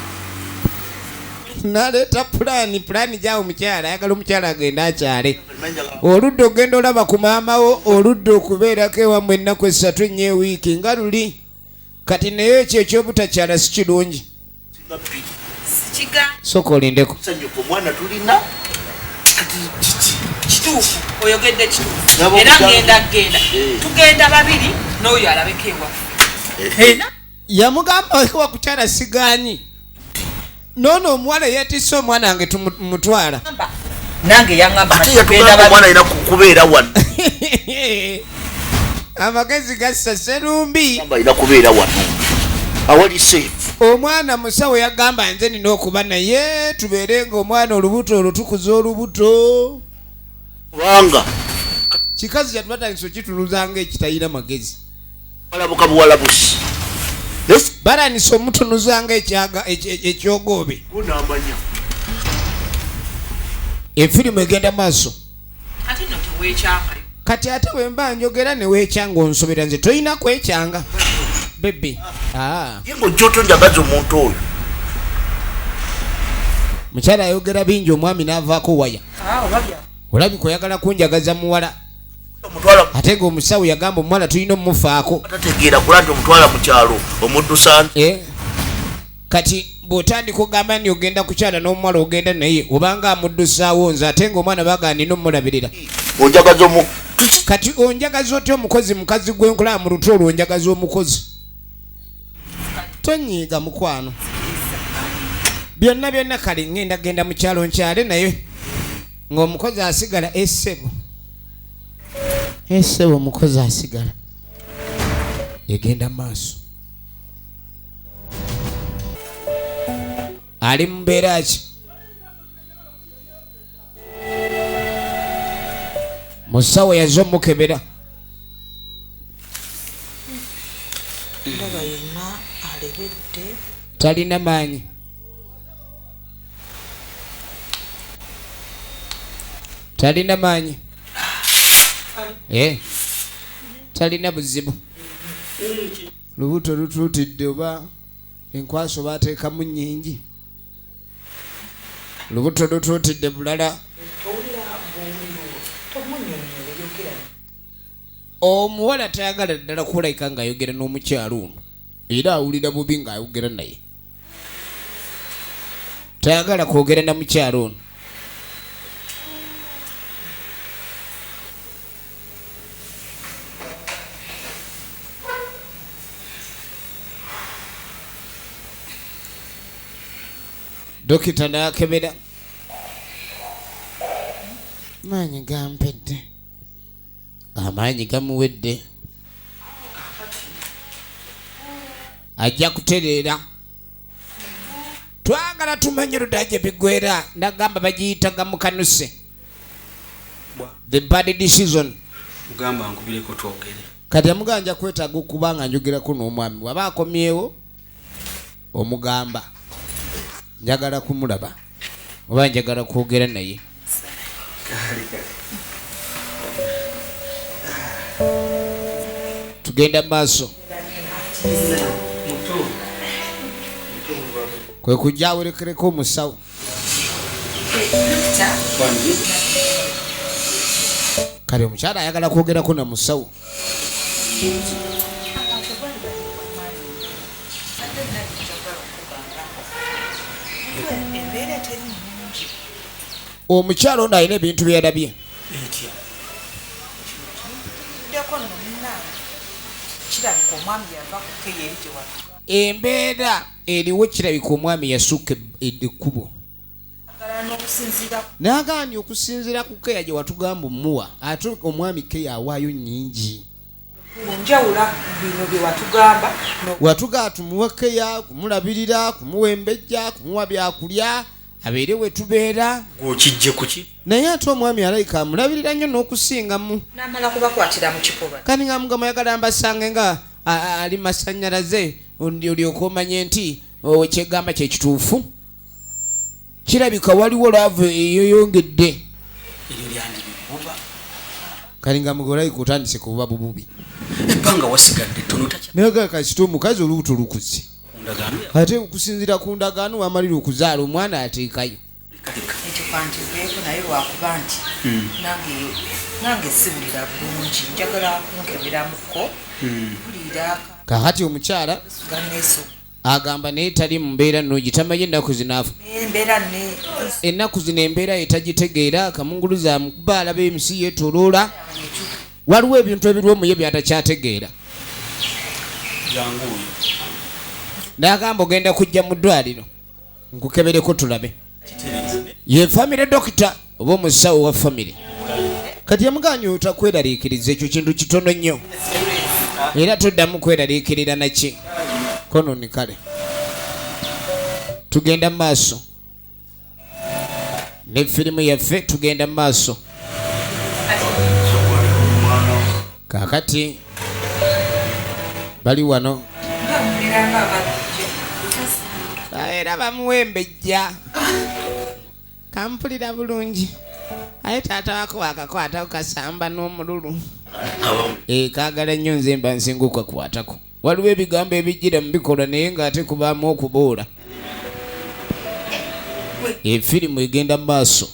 Naleeta pulaani gyawo mukyala ayagala omukyala agenda akyale. Oludde ogenda olaba ku maama wo, oludde okubeerako ewammwe ennaku 3 ennyo ewiiki nga luli. Kati naye ekyo eky'obutakyala si kirungi. Sooka olindeko. Omwana tulina kituufu oyogedde kituufu era ngenda tugenda babiri n'oyo alabeko ewa yamugamba ewa kukyala sigaanyi noono omuwala yeetisse omwana wange tumutwala nange yaŋŋamba omwana alina kubeera wano amagezi gassa serumbi alina kubeera wano awali safe. Omwana musawo yagamba nze nina okuba naye tubeere ng'omwana olubuto olwo tukuza olubuto kubanga kikazi kyatubatandisa okitunuuzanga ekitayina magezi walabuka buwalabusi balanisa omutunuzanga ekyogobe namanya efirimu egenda maaso ate no teweekyangayo kati ate bwemba njogera neweekyanga onsobera nze toyina kwekyanga bebe ng'ojja njagaza omuntu oyo mukyala ayogera bingi omwami n'avaako waya olabika oyagala kunjagaza muwala ate ng'omusawo yagamba omuwala tulina omumufaako tategeera kula nti omutwala mu kyalo omuddusa kati bw'otandika ogamba ni ogenda kukyala n'omuwala ogenda naye obanga amuddusaawo nze ate ng'omwana baga nina omulabirira onjagaza kati onjagaza otya omukozi mukazi gwenkulaba mu lutwe olwo onjagaza omukozi tonyiiga mukwano byonna kale ngenda genda mu kyalo nkyale naye ng'omukozi asigala essebo omukozi asigala egenda maaso ali mu mbeera ki musawo yazze omukebera ndaba yenna alebedde talina maanyi talina buzibu lubuto lutuutidde oba enkwaso baateekamu nnyingi lubuto lutuutidde bulala omuwala tayagala ddala kulayika ng'ayogera n'omukyalo ono era awulira bubi ng'ayogera naye tayagala kwogera na mukyalo ono dokita n'akebera maanyi gampedde amaanyi gamuwedde ajja kutereera twagala tumanye ludaje bigwera ndagamba bagiyita gamukanuse the bad decision mugamba nkubireko twogere kati amuganja kwetaaga okubanga njogerako n'omwami waba akomyewo omugamba njagala kumulaba oba njagala kwogera naye tugenda maaso kwe kujja awerekereko omusawo kale omukyala ayagala kwogerako na musawo omukyala ono alina ebintu byalabye embeera eriwo kirabika omwami yasukka ekkubo nagaanye okusinziira ku keya gye watugamba omuwa ate omwami keya awaayo nnyingi watugamba tumuwa keya kumulabirira kumuwa embejja kumuwa byakulya abeere we tubeera ng'okijje kuki naye ate omwami alayika amulabirira nnyo n'okusingamu n'amala kubakwatira mu kifuba kani nga mugama yagala mbasange nga ali masannyalaze olyoka omanye nti kyegamba kyekituufu kirabika waliwo laavu eyoyongedde eryo lyandi bibuba kali nga mugolayika otandise kububa bububi ebbanga wasigadde ttono naye kasita omukazi olubuto lukuze ate okusinziira ku ndagaano wamalira okuzaala omwana ateekayo ekikwantizeeko naye lwakuba nti nange sibulira bulungi njagala kunkeberamuko bulira kakati omukyala agamba naye tali mu mbeera nnungi tamanyi ennaku zinaafu ennaku zino embeera etagitegeera akamunguluza amukuba alaba emusi yeetoloola waliwo ebintu ebirwomuye byatakyategeera n'agamba ogenda kujja mu ddwaliro nkukebereko tulabe ye famire dokita oba omusawo wa famire kati yamuganya otakweraliikiriza ekyo kintu kitono nnyo era toddamu kweraliikirira naki kononi kale tugenda maaso ne firimu yaffe tugenda maaso kakati bali wano era bamuwembejja kampulira bulungi aye taata wako wakakwata okasamba n'omululu kaagala nnyo nze mba nsinga okakwatako waliwo ebigambo ebijjira mu bikola naye ng'ate kubaamu okuboola efirimu egenda mu maaso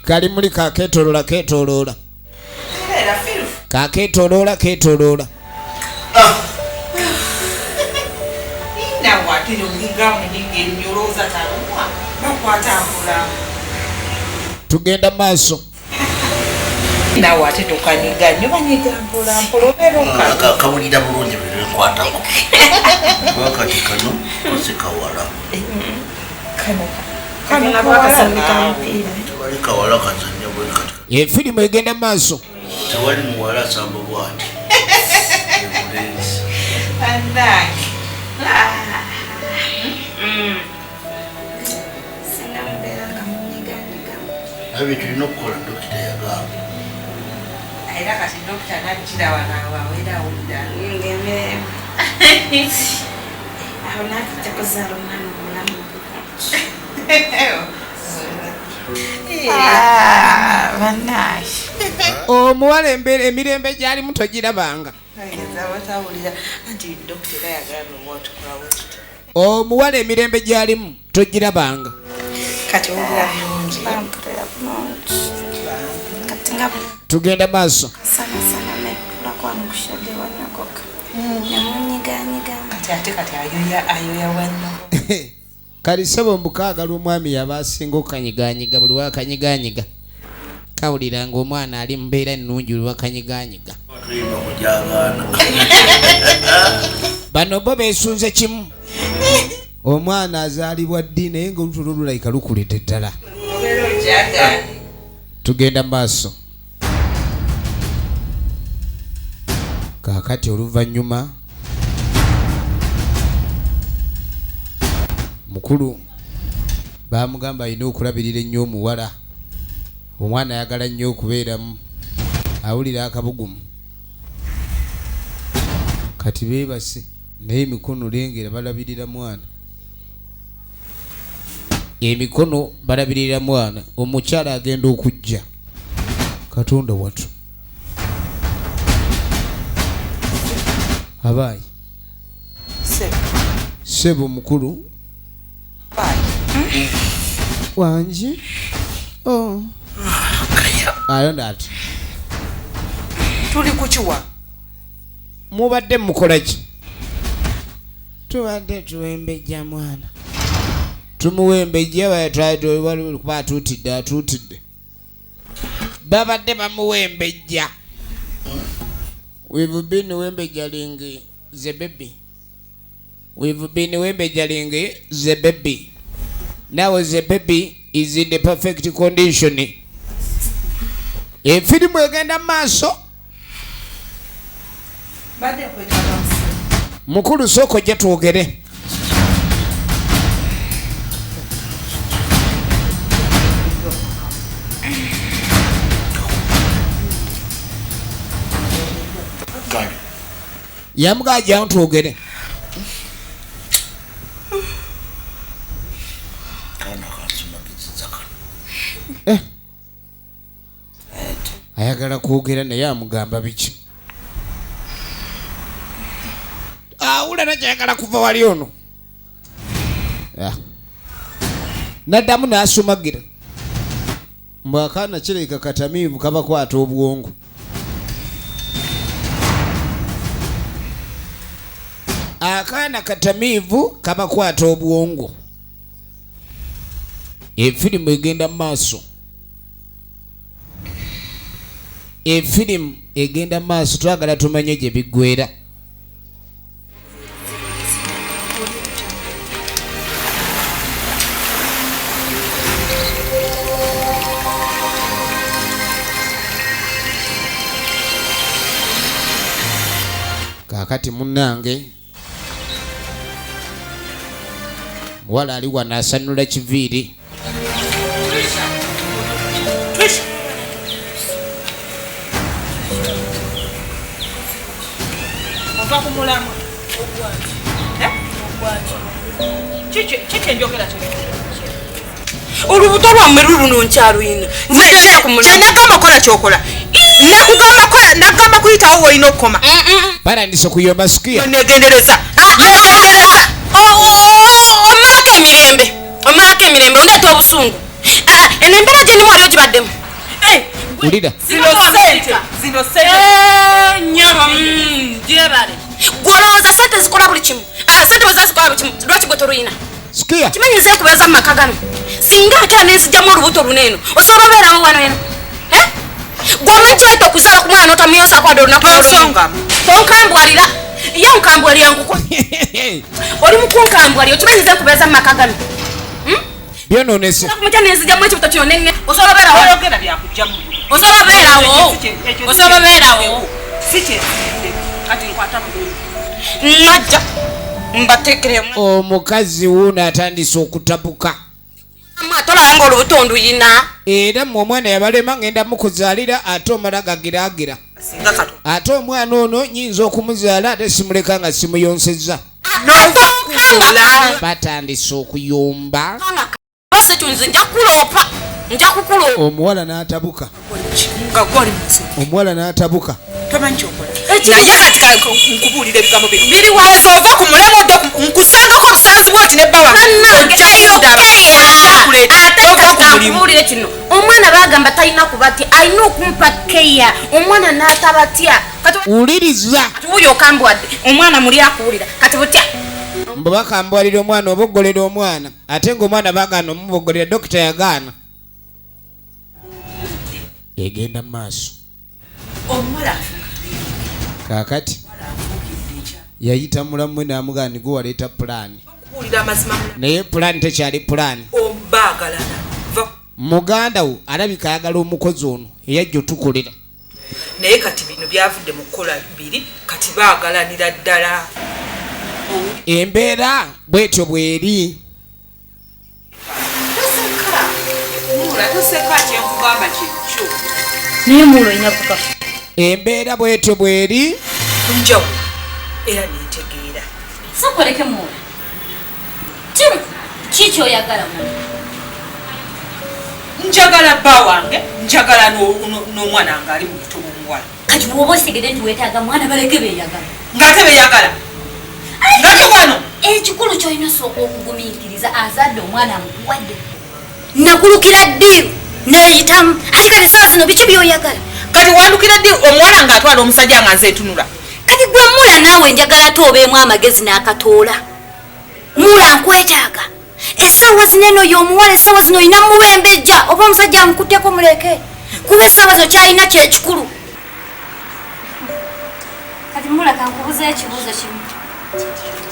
kali muli kaketoloola ketoloola kaketoloola ketoloola tugenda maaso nawe ate tokanyiga nnyo banyiga mpola mpola obeera kawulira bulungi birenkwatako wakati kano kosikawala tewali kawala kazanya bwekati efirimu egenda maaso tewali muwala asamba bwati abye tulina okukola dokita yagamba era kati dokita najjira wanawaweera awulira ngemereemu awo nakijja kuzaala omwana omulamu banaye omuwala emirembe gyalimu togirabanga watawulira anti dokita era yagala otukulawo omuwala emirembe gyalimu togirabanga kati owulira bulungi bampulira bulungi kati nga tugenda maaso sana nekulakwanu kushadde wannakoka nemunyiganyiga kati ayoya wanno kali sebo mbukaagala omwami yaba asinga okanyiganyiga buli wakanyiganyiga kawulira ng'omwana ali mbeera ennungi buli wakanyiganyiga bano bo beesunze kimu omwana azaalibwa ddi naye ng'olutolo lulayika lukulidde ddala. Tugenda maaso. Kaakati oluvannyuma mukulu baamugamba alina okulabirira ennyo omuwala. Omwana ayagala nnyo okubeeramu, awulira akabugumu. Kati beebase naye emikono lengera balabirira mwana. Emikono balabirira mwana. Omukyala agenda okujja. Katonda watu. Abayi. Sebo mukulu. Wanji. Oh. Ayonda. Tuli kuchiwa. Mubadde mukola ki? Tubadde tuwembejja mwana. Tumuwembejja bayatwali kuba atuutidde. Babadde bamuwembejja. We've been wembejjaling the baby. We've been wembejjaling the baby. Now the baby is in the perfect condition. Efirimu egenda maaso. Mukulu soko jja twogere. Yamugajja ntwogere. Ayagala kwogera naye amugamba biki? Awulira kyayagala kuva wali ono. Naddamu n'asumagira. Mbwakaana kireka katamiivu kabakwata obwongo. Akaana katamiivu kabakwata obwongo. Efirimu egenda maaso. Efirimu egenda maaso, twagala tumanye gye biggweera. Kaakati munnange muwala ali wano asanula kiviiri. Olubuto lwammwe luluno nkyaluyina. Nagamba kola kyokola. Nagamba kuyitawo woyina okukoma. Barandise okuyomba sikia. Negendereza. Omaako emirembe oleeta obusungu. Eno embeera gye ndimu waliwo kibaddemu. Ulida. Zino sente. Nyama gyebale. Gwolowooza sente zikola buli kimu. Sente bwe zazikola buli kimu lwaki gwe toluyina? Sikia. Kimanyi nze kubeeza mu maka gano. Singa ate neenzijjamu olubuto luneeno osobola obeerawo wano eno. Gw'omankyeta okuzaala ku mwana otamuyonsa kwada olunaku oluyinga. Tonkambwalira. Ye nkambwalira nkuko. Oli mu kunkambwalira okimanyi nze kubeeza mu maka gano. Byononese. Nakumutya neenzijjamu ekibuto kino nenne osobola obeerawo. Oyogera byakujjamu. Osobola obeerawo. Osobola obeerawo. Si kye kati nkwata bulungi. Najja mbateekere omukazi wuno atandise okutabuka. Tolaba ng'olubuto nduyina. Era mmwe omwana yabalema ngenda mukuzaalira ate omala gagiraagira. Ate omwana ono nyinza okumuzaala ate simuleka nga simuyonsezza. Batandise okuyomba. Nja kukuloopa. Omuwala n'atabuka. Nga gwali muzibu. Omuwala n'atabuka. Tomanyi kyokola. Naye kati nkubuulira ebigambo bino. Biri walezo ova ku mulembe odda nkusangako obusanzi bwoti ne bbawa. Nkubuulire kino. Omwana bagamba talina kubati alina okumpa keya. Omwana n'atabatya. Wuliriza. Wuyo okambwadde. Omwana muli akuwulira. Kati butya. Mbo bakambwalira omwana oboggolera omwana. Ate ng'omwana bagaana omuboggolera dokita yagaana. Egenda maaso. Omuwala kaakati yayita mulamu n'amugamba nigwe waleeta pulaani. kubuulira amazima naye pulaani tekyali pulaani obaagalana muganda wo alabika ayagala omukozi ono eyajja otukolera naye kati bino byavudde mu kukola bibiri kati baagalanira ddala embeera bwetyo bweri toseka kyenkugamba kyekyo naye mulo ina kukafa embeera bwetyo bweri kunjawo era nentegeera sokoleke mulo timu kiki oyagala mulo njagala bba wange njagala n'omwana nga ali mu buto bw'omuwala kati bwoba osigede nti weetaaga mwana baleke beeyagala ng'ate beeyagala ngate wano ekikulu kyolina sooka okugumiikiriza azadde omwana amukuwadde nakulukira ddiiru neeyitamu ate kati saa zino biki byoyagala kati wandukira ddi omuwala ng'atwala omusajja nga nze etunula kati gwe mula naawe njagala toobeemu amagezi n'akatoola mula nkwetaaga essaawa zino eno y'omuwala essaawa zino olina mubembejja oba omusajja amukutteko muleke kuba essaawa zino kyalina kyekikulu kati mula kankubuuza ekibuuzo kimu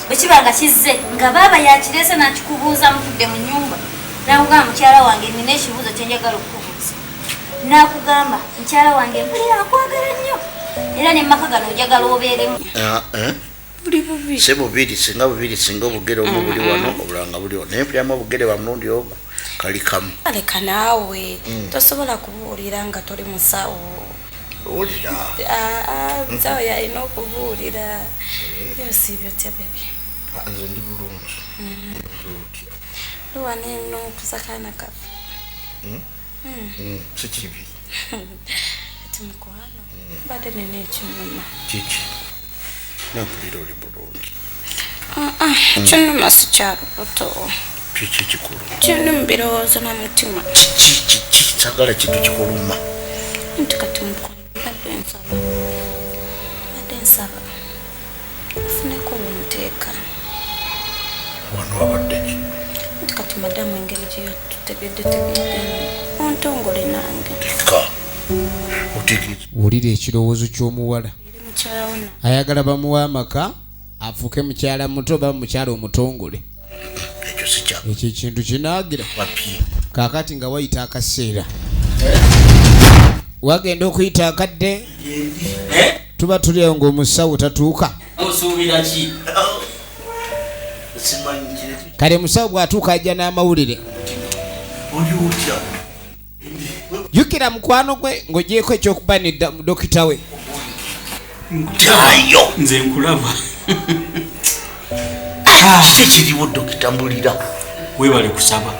bwe kiba nga kizze nga baaba yakireese nakikubuuza mutudde mu nnyumba nakugamba mukyala wange nina ekibuuzo kyenjagala okukubuuza nakugamba mukyala wange mpulira nkwagala nnyo era nemmaka gano ojagala obeeremu buli bubi se bubiri singa bubiri singa obugere omu buli wano obulanga buliwo naye mpyamu obugere bwa mulundi ogwo kali kamu aleka naawe tosobola kubuulira nga toli musawo owulira musawo yalina okubuulira yo siibyo tya bebi nze ndi bulungi luwaneno kusakana kafe sikibi ati mukwano badde nina ekinuma kiki nampulira oli bulungi kinuma sikyalubuto kiki kikulu kinuma birowoozo na mutima kiki sagala kintu kikuluma nti kati mukwano badde nsaba ofuneko wonteeka wano wabaddeki nti kati madamu engeri gyeyotutegedde ontongole nange eka otegeeza wulira ekirowoozo ky'omuwala mukyala wona ayagala bamuwa amaka afuuke mukyala muto oba mukyala omutongole ekyo sikya ekyo ekintu kinaagira bapye kaakati nga wayita akaseera wagenda okuyita akadde tuba tulyawo ng'omusawo tatuuka osuubira ki simanyire kale musawo bw'atuuka ajja n'amawulire oli otya jjukira mukwano gwe ng'ogyeko ekyokuba ne dokita we tayo nze nkulaba kikiriwo dokita mbulira weebale kusaba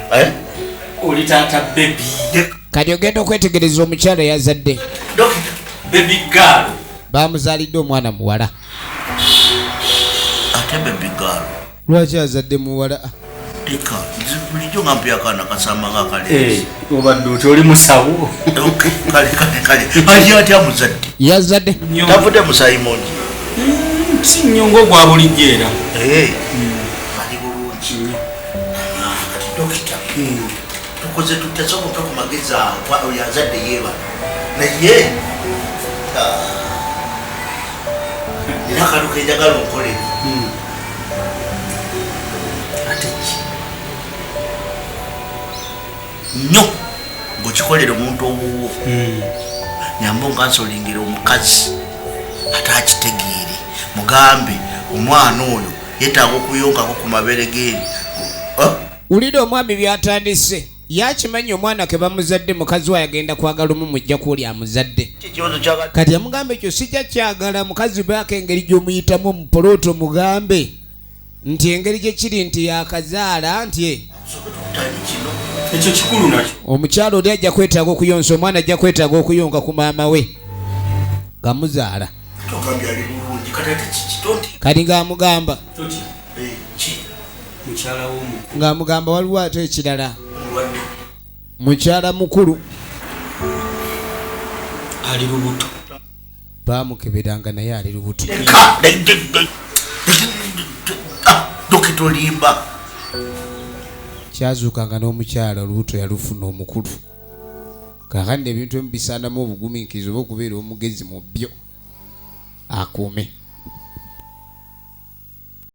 oli taata bebi kati ogenda okwetegereza omukyala yazadde dokita bebi gaalo bamuzaalidde omwana muwala ate bebigaalo lwaki azadde muwala eka bulijjo nga mpya akaana kasamba nga kale obadde oti oli musawo kale ali atya muzadde yazadde tavudde musayimongi si nnyongo gwa bulijjo era ali bulungi kati dokita tukoze tutya soboka ku magezi ago yazadde yeeba naye nina akantu kenjagala onkolere ate ki nnyo ng'okikolera omuntu owuwo nyamba nkansolingira omukazi ate akitegeere mugambe omwana oyo yeetaaga okuyonkako ku mabere geeri wulira omwami byatandise yakimanya omwana ke bamuzadde mukazi we agenda kwagala omumujja kwoli amuzadde kati amugamba ekyo sijja kyagala mukazi bwaka engeri gy'omuyitamu omupolooto mugambe nti engeri gye kiri nti yakazaala nti ekyo kikulu nakyo omukyalo oli ajja kwetaaga okuyonsa omwana ajja kwetaaga okuyonka ku maama we gamuzaala kati ng'amugamba mukyala w'omu ng'amugamba waliwo ate ekirala mukyala mukulu ali lubuto baamukeberanga naye ali lubuto dokita olimba kyazuukanga n'omukyala olubuto yalufuna omukulu kakandi ebintu ebimu bisaanamu obugumiikiriza oba okubeera omugezi mu byo akuume